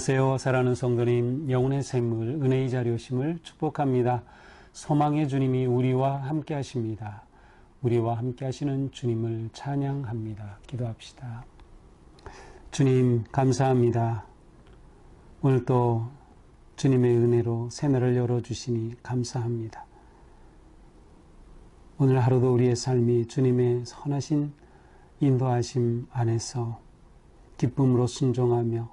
안녕하세요. 사랑하는 성도님, 영혼의 샘물, 은혜의 자료심을 축복합니다. 소망의 주님이 우리와 함께 하십니다. 우리와 함께 하시는 주님을 찬양합니다. 기도합시다. 주님, 감사합니다. 오늘 또 주님의 은혜로 새날을 열어주시니 감사합니다. 오늘 하루도 우리의 삶이 주님의 선하신 인도하심 안에서 기쁨으로 순종하며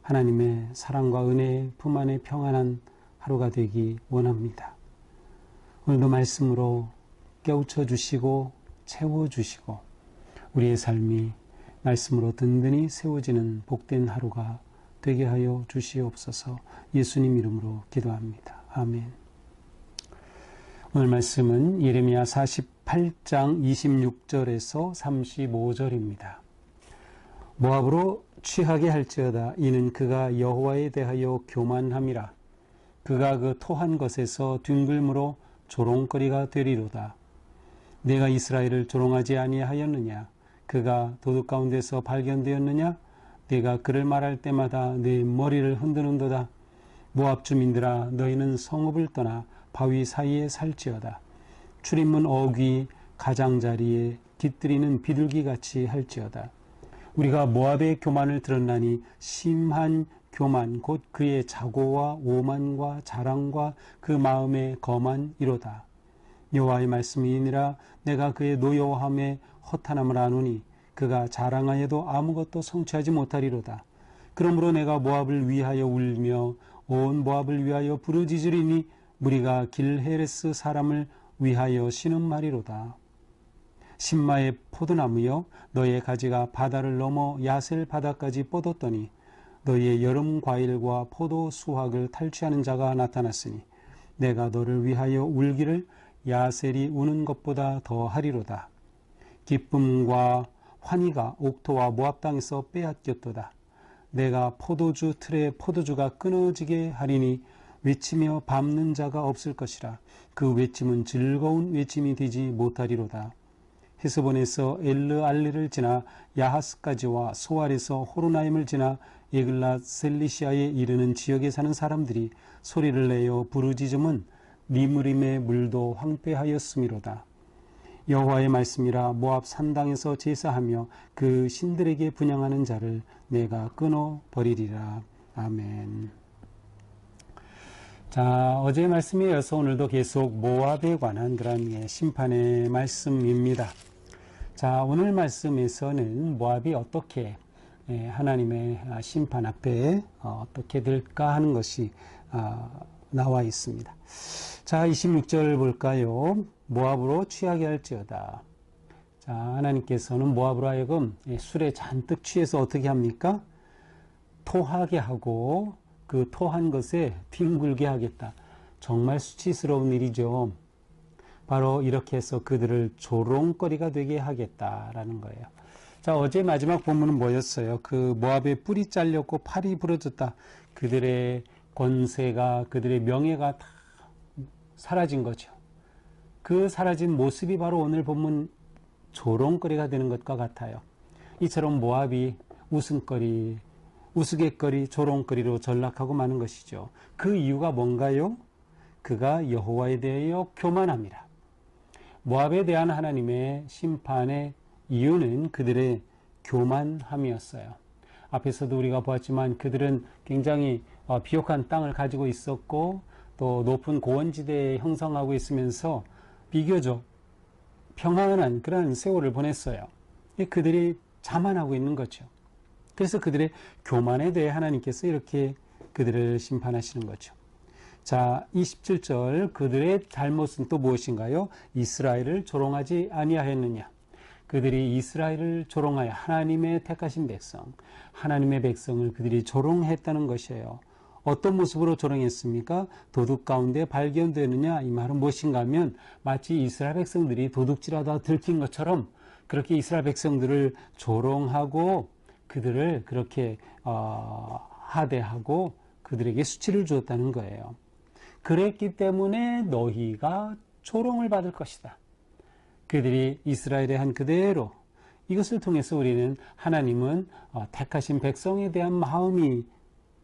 하나님의 사랑과 은혜의 품 안에 평안한 하루가 되기 원합니다. 오늘도 말씀으로 깨우쳐 주시고 채워주시고 우리의 삶이 말씀으로 든든히 세워지는 복된 하루가 되게 하여 주시옵소서. 예수님 이름으로 기도합니다. 아멘. 오늘 말씀은 예레미야 48장 26절에서 35절입니다. 모압으로 취하게 할지어다. 이는 그가 여호와에 대하여 교만함이라. 그가 그 토한 것에서 뒹굴므로 조롱거리가 되리로다. 내가 이스라엘을 조롱하지 아니하였느냐? 그가 도둑 가운데서 발견되었느냐? 내가 그를 말할 때마다 내 머리를 흔드는도다. 모압 주민들아, 너희는 성읍을 떠나 바위 사이에 살지어다. 출입문 어귀 가장자리에 깃들이는 비둘기같이 할지어다. 우리가 모압의 교만을 들었나니 심한 교만 곧 그의 자고와 오만과 자랑과 그 마음의 거만이로다. 여호와의 말씀이니라. 내가 그의 노여함에 허탄함을 아노니 그가 자랑하여도 아무것도 성취하지 못하리로다. 그러므로 내가 모압을 위하여 울며 온 모압을 위하여 부르짖으리니 무리가 길헤레스 사람을 위하여 신음하리로다. 신마의 포도나무여, 너의 가지가 바다를 넘어 야셀 바다까지 뻗었더니 너희의 여름 과일과 포도 수확을 탈취하는 자가 나타났으니 내가 너를 위하여 울기를 야셀이 우는 것보다 더 하리로다. 기쁨과 환희가 옥토와 모압 땅에서 빼앗겼도다. 내가 포도주 틀에 포도주가 끊어지게 하리니 외치며 밟는 자가 없을 것이라. 그 외침은 즐거운 외침이 되지 못하리로다. 헤스본에서 엘르알레를 지나 야하스까지와 소알에서 호로나임을 지나 에글라 셀리시아에 이르는 지역에 사는 사람들이 소리를 내어 부르짖음은 니므림의 물도 황폐하였음이로다. 여호와의 말씀이라. 모압 산당에서 제사하며 그 신들에게 분향하는 자를 내가 끊어버리리라. 아멘. 자, 어제의 말씀에 이어서 오늘도 계속 모압에 관한 그런 심판의 말씀입니다. 자, 오늘 말씀에서는 모압이 어떻게 하나님의 심판 앞에 어떻게 될까 하는 것이 나와 있습니다. 자, 26절 볼까요? 모압으로 취하게 할지어다. 자, 하나님께서는 모압으로 하여금 술에 잔뜩 취해서 어떻게 합니까? 토하게 하고 그 토한 것에 뒹굴게 하겠다. 정말 수치스러운 일이죠. 바로 이렇게 해서 그들을 조롱거리가 되게 하겠다라는 거예요. 자, 어제 마지막 본문은 뭐였어요? 그 모압의 뿔이 잘렸고 팔이 부러졌다. 그들의 권세가, 그들의 명예가 다 사라진 거죠. 그 사라진 모습이 바로 오늘 본문 조롱거리가 되는 것과 같아요. 이처럼 모압이 웃음거리, 우스갯거리, 조롱거리로 전락하고 마는 것이죠. 그 이유가 뭔가요? 그가 여호와에 대하여 교만함이라. 모압에 대한 하나님의 심판의 이유는 그들의 교만함이었어요. 앞에서도 우리가 보았지만 그들은 굉장히 비옥한 땅을 가지고 있었고 또 높은 고원지대에 형성하고 있으면서 비교적 평안한 그런 세월을 보냈어요. 그들이 자만하고 있는 거죠. 그래서 그들의 교만에 대해 하나님께서 이렇게 그들을 심판하시는 거죠. 자, 27절 그들의 잘못은 또 무엇인가요? 이스라엘을 조롱하지 아니하였느냐. 그들이 이스라엘을 조롱하여 하나님의 택하신 백성, 하나님의 백성을 그들이 조롱했다는 것이에요. 어떤 모습으로 조롱했습니까? 도둑 가운데 발견되느냐. 이 말은 무엇인가 하면 마치 이스라엘 백성들이 도둑질하다 들킨 것처럼 그렇게 이스라엘 백성들을 조롱하고 그들을 그렇게 하대하고 그들에게 수치를 주었다는 거예요. 그랬기 때문에 너희가 조롱을 받을 것이다. 그들이 이스라엘에 한 그대로 이것을 통해서 우리는 하나님은 택하신 백성에 대한 마음이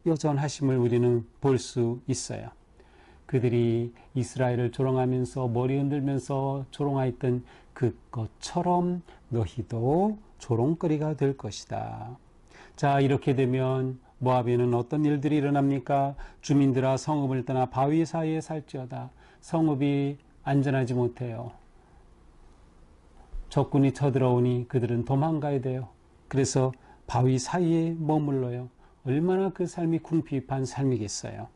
여전하심을 우리는 볼 수 있어요. 그들이 이스라엘을 조롱하면서 머리 흔들면서 조롱하였던 그것처럼 너희도 조롱거리가 될 것이다. 자, 이렇게 되면 모압에는 어떤 일들이 일어납니까? 주민들아 성읍을 떠나 바위 사이에 살지어다. 성읍이 안전하지 못해요. 적군이 쳐들어오니 그들은 도망가야 돼요. 그래서 바위 사이에 머물러요. 얼마나 그 삶이 궁핍한 삶이겠어요.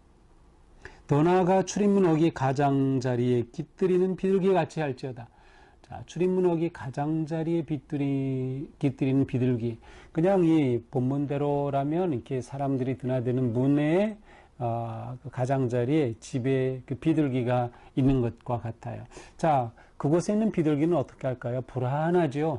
더 나아가 출입문 어기 가장자리에 깃들이는 비둘기 같이 할지어다. 자, 출입문 어기 가장자리에 깃들이는 비둘기. 그냥 이 본문대로라면 이렇게 사람들이 드나드는 문에 그 가장자리에 집에 그 비둘기가 있는 것과 같아요. 자, 그곳에 있는 비둘기는 어떻게 할까요? 불안하죠.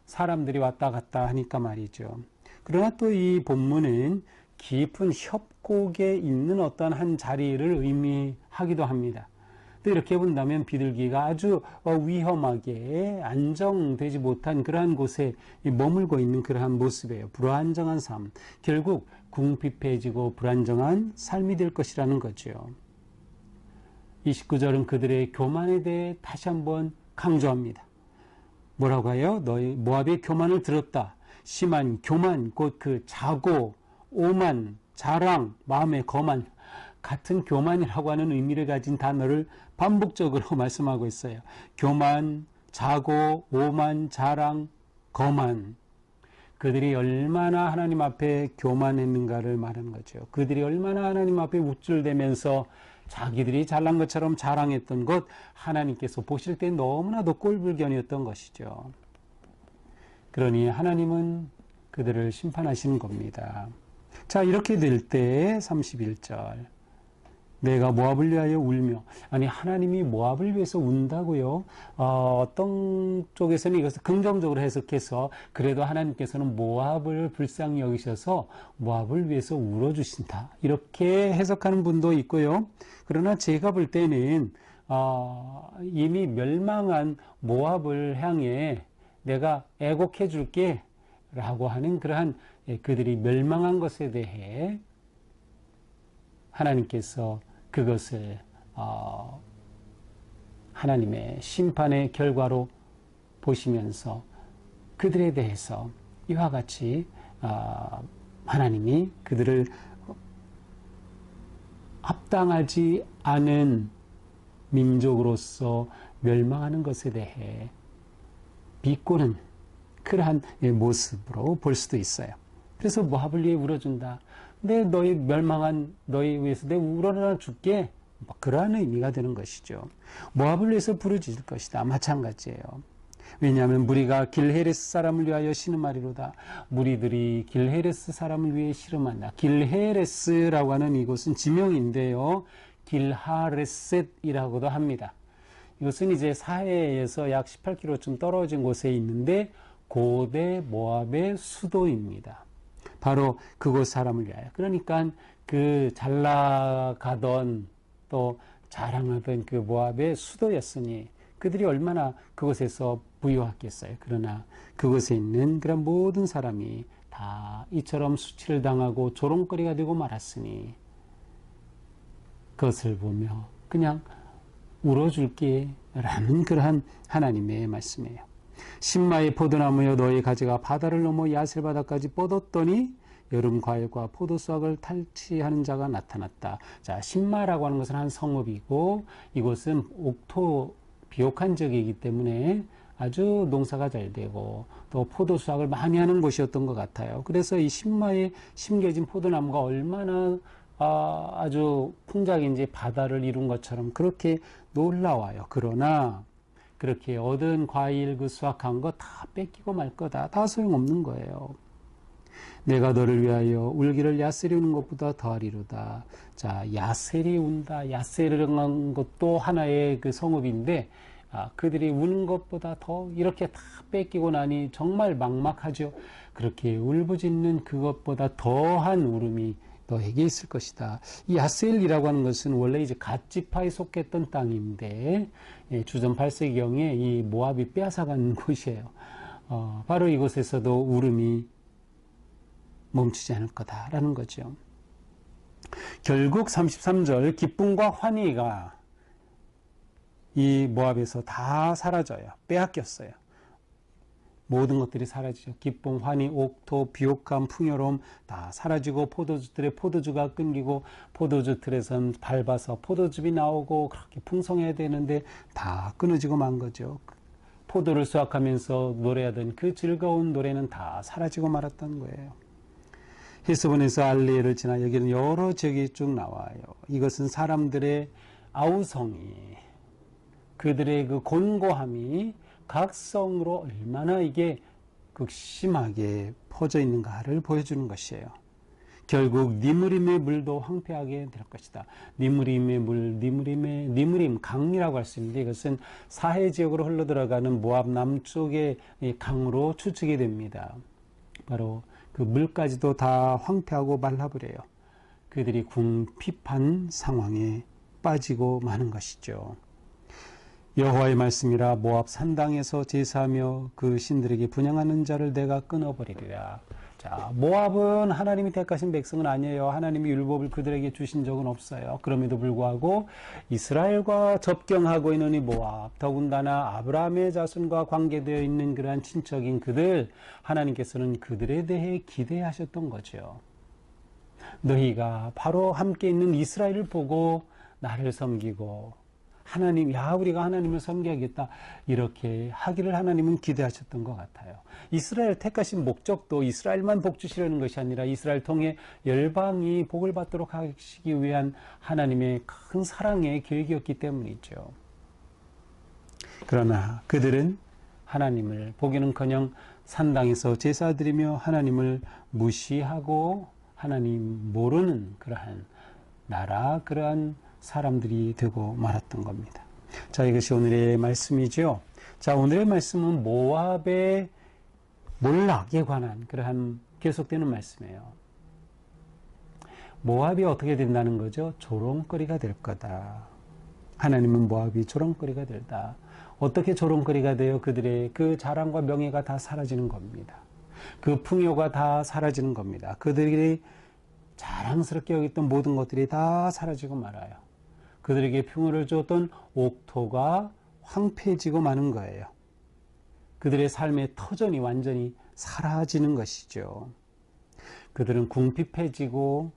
사람들이 왔다 갔다 하니까 말이죠. 그러나 또 이 본문은 깊은 협곡에 있는 어떤 한 자리를 의미하기도 합니다. 또 이렇게 본다면 비둘기가 아주 위험하게 안정되지 못한 그러한 곳에 머물고 있는 그러한 모습이에요. 불안정한 삶. 결국 궁핍해지고 불안정한 삶이 될 것이라는 거죠. 29절은 그들의 교만에 대해 다시 한번 강조합니다. 뭐라고 해요? 너희 모압의 교만을 들었다. 심한 교만, 곧 그 자고, 오만, 자랑, 마음의 거만, 같은 교만이라고 하는 의미를 가진 단어를 반복적으로 말씀하고 있어요. 교만, 자고, 오만, 자랑, 거만. 그들이 얼마나 하나님 앞에 교만했는가를 말하는 거죠. 그들이 얼마나 하나님 앞에 우쭐대면서 자기들이 잘난 것처럼 자랑했던 것, 하나님께서 보실 때 너무나도 꼴불견이었던 것이죠. 그러니 하나님은 그들을 심판하시는 겁니다. 자, 이렇게 될 때 31절 내가 모압을 위하여 울며, 아니 하나님이 모압을 위해서 운다고요? 어떤 쪽에서는 이것을 긍정적으로 해석해서 그래도 하나님께서는 모압을 불쌍히 여기셔서 모압을 위해서 울어주신다, 이렇게 해석하는 분도 있고요. 그러나 제가 볼 때는 이미 멸망한 모압을 향해 내가 애곡해 줄게 라고 하는 그러한 그들이 멸망한 것에 대해 하나님께서 그것을 하나님의 심판의 결과로 보시면서 그들에 대해서 이와 같이 하나님이 그들을 합당하지 않은 민족으로서 멸망하는 것에 대해 비꼬는 그러한 모습으로 볼 수도 있어요. 그래서 모압을 위해 울어준다. 내 너희 멸망한 너희 위해서 내 울어나 줄게. 그러한 의미가 되는 것이죠. 모압을 위해서 부르짖을 것이다. 마찬가지예요. 왜냐하면 무리가 길헤레스 사람을 위하여 신음하리로다. 무리들이 길헤레스 사람을 위해 신음한다. 길헤레스라고 하는 이곳은 지명인데요. 길하레셋이라고도 합니다. 이것은 이제 사해에서 약 18km쯤 떨어진 곳에 있는데 고대 모압의 수도입니다. 바로 그곳 사람을 위하여. 그러니까 그 잘 나가던 또 자랑하던 그 모압의 수도였으니 그들이 얼마나 그곳에서 부유했겠어요. 그러나 그곳에 있는 그런 모든 사람이 다 이처럼 수치를 당하고 조롱거리가 되고 말았으니 그것을 보며 그냥 울어줄게 라는 그러한 하나님의 말씀이에요. 신마의 포도나무여 너희 가지가 바다를 넘어 야셀 바다까지 뻗었더니 여름 과일과 포도수확을 탈취하는 자가 나타났다. 자, 신마라고 하는 것은 한 성읍이고 이곳은 옥토 비옥한 지역이기 때문에 아주 농사가 잘 되고 또 포도 수확을 많이 하는 곳이었던 것 같아요. 그래서 이 신마에 심겨진 포도나무가 얼마나 아주 풍작인지 바다를 이룬 것처럼 그렇게 놀라워요. 그러나 그렇게 얻은 과일 그 수확한 거 다 뺏기고 말 거다. 다 소용없는 거예요. 내가 너를 위하여 울기를 야셀이 우는 것보다 더하리로다. 자, 야셀이 운다. 야셀이라는 것도 하나의 그 성읍인데 그들이 우는 것보다 더 이렇게 다 뺏기고 나니 정말 막막하죠. 그렇게 울부짖는 그것보다 더한 울음이 너에게 있을 것이다. 이 야셀이라고 하는 것은 원래 이제 갓지파에 속했던 땅인데 주전 8세기경에 이 모압이 빼앗아간 곳이에요. 바로 이곳에서도 울음이 멈추지 않을 거다라는 거죠. 결국 33절 기쁨과 환희가 이 모압에서 다 사라져요. 빼앗겼어요. 모든 것들이 사라지죠. 기쁨, 환희, 옥토, 비옥감, 풍요로움 다 사라지고 포도주틀에 포도주가 끊기고 포도주 틀에선 밟아서 포도즙이 나오고 그렇게 풍성해야 되는데 다 끊어지고 만 거죠. 포도를 수확하면서 노래하던 그 즐거운 노래는 다 사라지고 말았던 거예요. 히스본에서 알레를 지나 여기는 여러 지역이 쭉 나와요. 이것은 사람들의 아우성이, 그들의 그 곤고함이 각성으로 얼마나 이게 극심하게 퍼져 있는가를 보여주는 것이에요. 결국 니무림의 물도 황폐하게 될 것이다. 니무림의 물, 니무림 강이라고 할 수 있는데 이것은 사해 지역으로 흘러들어가는 모압 남쪽의 강으로 추측이 됩니다. 바로 그 물까지도 다 황폐하고 말라버려요. 그들이 궁핍한 상황에 빠지고 마는 것이죠. 여호와의 말씀이라 모압 산당에서 제사하며 그 신들에게 분향하는 자를 내가 끊어버리리라. 자, 모압은 하나님이 택하신 백성은 아니에요. 하나님이 율법을 그들에게 주신 적은 없어요. 그럼에도 불구하고 이스라엘과 접경하고 있는 이 모압, 더군다나 아브라함의 자손과 관계되어 있는 그러한 친척인 그들, 하나님께서는 그들에 대해 기대하셨던 거죠. 너희가 바로 함께 있는 이스라엘을 보고 나를 섬기고 하나님, 우리가 하나님을 섬겨야겠다, 이렇게 하기를 하나님은 기대하셨던 것 같아요. 이스라엘 택하신 목적도 이스라엘만 복 주시려는 것이 아니라 이스라엘 통해 열방이 복을 받도록 하시기 위한 하나님의 큰 사랑의 계획이었기 때문이죠. 그러나 그들은 하나님을 보기는커녕 산당에서 제사드리며 하나님을 무시하고 하나님 모르는 그러한 나라, 그러한 사람들이 되고 말았던 겁니다. 자, 이것이 오늘의 말씀이죠. 자, 오늘의 말씀은 모압의 몰락에 관한 그러한 계속되는 말씀이에요. 모압이 어떻게 된다는 거죠? 조롱거리가 될 거다. 하나님은 모압이 조롱거리가 된다. 어떻게 조롱거리가 돼요? 그들의 그 자랑과 명예가 다 사라지는 겁니다. 그 풍요가 다 사라지는 겁니다. 그들이 자랑스럽게 여겼던 모든 것들이 다 사라지고 말아요. 그들에게 평화를 줬던 옥토가 황폐해지고 마는 거예요. 그들의 삶의 터전이 완전히 사라지는 것이죠. 그들은 궁핍해지고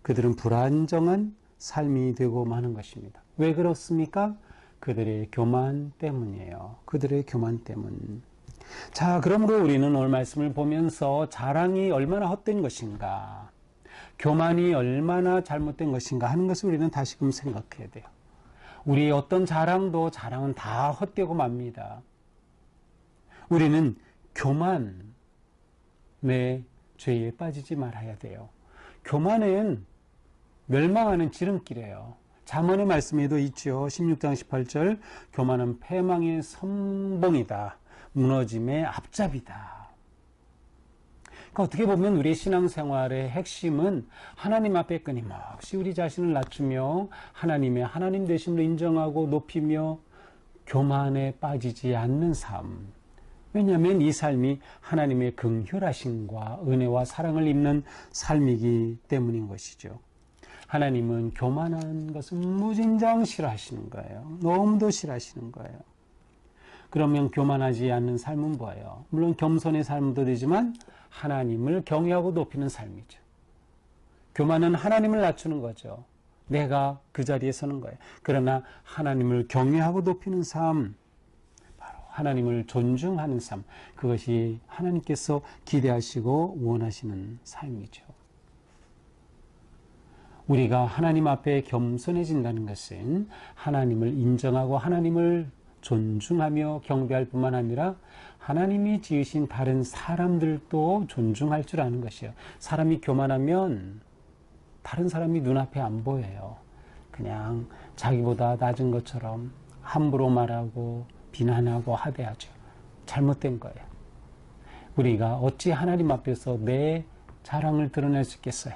그들은 불안정한 삶이 되고 마는 것입니다. 왜 그렇습니까? 그들의 교만 때문이에요. 그들의 교만 때문. 자, 그러므로 우리는 오늘 말씀을 보면서 자랑이 얼마나 헛된 것인가, 교만이 얼마나 잘못된 것인가 하는 것을 우리는 다시금 생각해야 돼요. 우리의 어떤 자랑은 다 헛되고 맙니다. 우리는 교만의 죄에 빠지지 말아야 돼요. 교만은 멸망하는 지름길이에요. 잠언의 말씀에도 있죠. 16장 18절, 교만은 패망의 선봉이다, 무너짐의 앞잡이다. 그러니까 어떻게 보면 우리 신앙생활의 핵심은 하나님 앞에 끊임없이 우리 자신을 낮추며 하나님의 하나님 되심을 인정하고 높이며 교만에 빠지지 않는 삶. 왜냐하면 이 삶이 하나님의 긍휼하심과 은혜와 사랑을 입는 삶이기 때문인 것이죠. 하나님은 교만한 것은 무진장 싫어하시는 거예요. 너무도 싫어하시는 거예요. 그러면 교만하지 않는 삶은 뭐예요? 물론 겸손의 삶도 되지만 하나님을 경외하고 높이는 삶이죠. 교만은 하나님을 낮추는 거죠. 내가 그 자리에 서는 거예요. 그러나 하나님을 경외하고 높이는 삶, 바로 하나님을 존중하는 삶, 그것이 하나님께서 기대하시고 원하시는 삶이죠. 우리가 하나님 앞에 겸손해진다는 것은 하나님을 인정하고 하나님을 존중하며 경배할 뿐만 아니라 하나님이 지으신 다른 사람들도 존중할 줄 아는 것이에요. 사람이 교만하면 다른 사람이 눈앞에 안 보여요. 그냥 자기보다 낮은 것처럼 함부로 말하고 비난하고 하대하죠. 잘못된 거예요. 우리가 어찌 하나님 앞에서 내 자랑을 드러낼 수 있겠어요?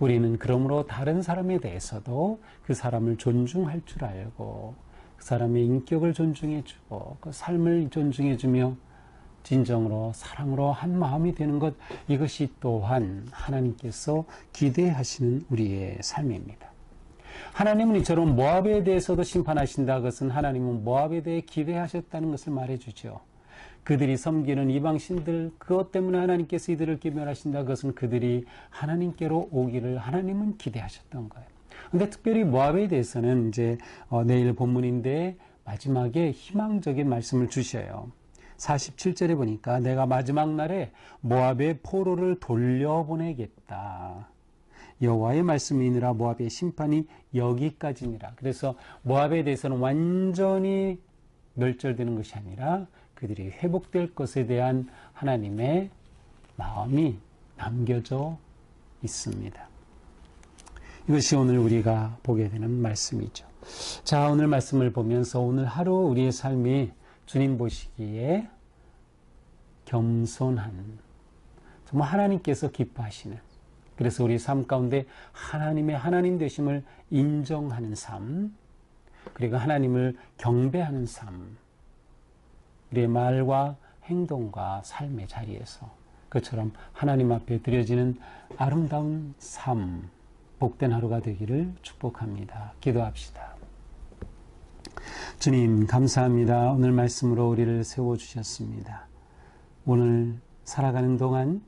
우리는 그러므로 다른 사람에 대해서도 그 사람을 존중할 줄 알고 그 사람의 인격을 존중해주고 그 삶을 존중해주며 진정으로 사랑으로 한 마음이 되는 것, 이것이 또한 하나님께서 기대하시는 우리의 삶입니다. 하나님은 이처럼 모압에 대해서도 심판하신다. 그것은 하나님은 모압에 대해 기대하셨다는 것을 말해주죠. 그들이 섬기는 이방신들, 그것 때문에 하나님께서 이들을 기멸하신다. 그것은 그들이 하나님께로 오기를 하나님은 기대하셨던 거예요. 근데 특별히 모압에 대해서는 이제 내일 본문인데 마지막에 희망적인 말씀을 주셔요. 47절에 보니까 내가 마지막 날에 모압의 포로를 돌려보내겠다. 여호와의 말씀이니라. 모압의 심판이 여기까지니라. 그래서 모압에 대해서는 완전히 멸절되는 것이 아니라 그들이 회복될 것에 대한 하나님의 마음이 남겨져 있습니다. 이것이 오늘 우리가 보게 되는 말씀이죠. 자, 오늘 말씀을 보면서 오늘 하루 우리의 삶이 주님 보시기에 겸손한, 정말 하나님께서 기뻐하시는, 그래서 우리 삶 가운데 하나님의 하나님 되심을 인정하는 삶, 그리고 하나님을 경배하는 삶, 우리의 말과 행동과 삶의 자리에서 그처럼 하나님 앞에 드려지는 아름다운 삶, 복된 하루가 되기를 축복합니다. 기도합시다. 주님, 감사합니다. 오늘 말씀으로 우리를 세워주셨습니다. 오늘 살아가는 동안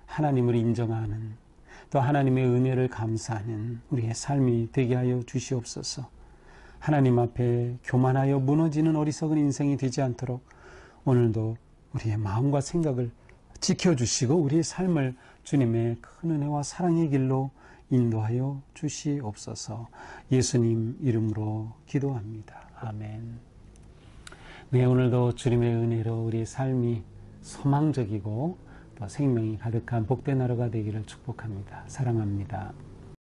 하나님을 인정하는, 또 하나님의 은혜를 감사하는 우리의 삶이 되게 하여 주시옵소서. 하나님 앞에 교만하여 무너지는 어리석은 인생이 되지 않도록 오늘도 우리의 마음과 생각을 지켜주시고 우리의 삶을 주님의 큰 은혜와 사랑의 길로 인도하여 주시옵소서. 예수님 이름으로 기도합니다. 아멘. 네, 오늘도 주님의 은혜로 우리의 삶이 소망적이고 또 생명이 가득한 복된 하루가 되기를 축복합니다. 사랑합니다.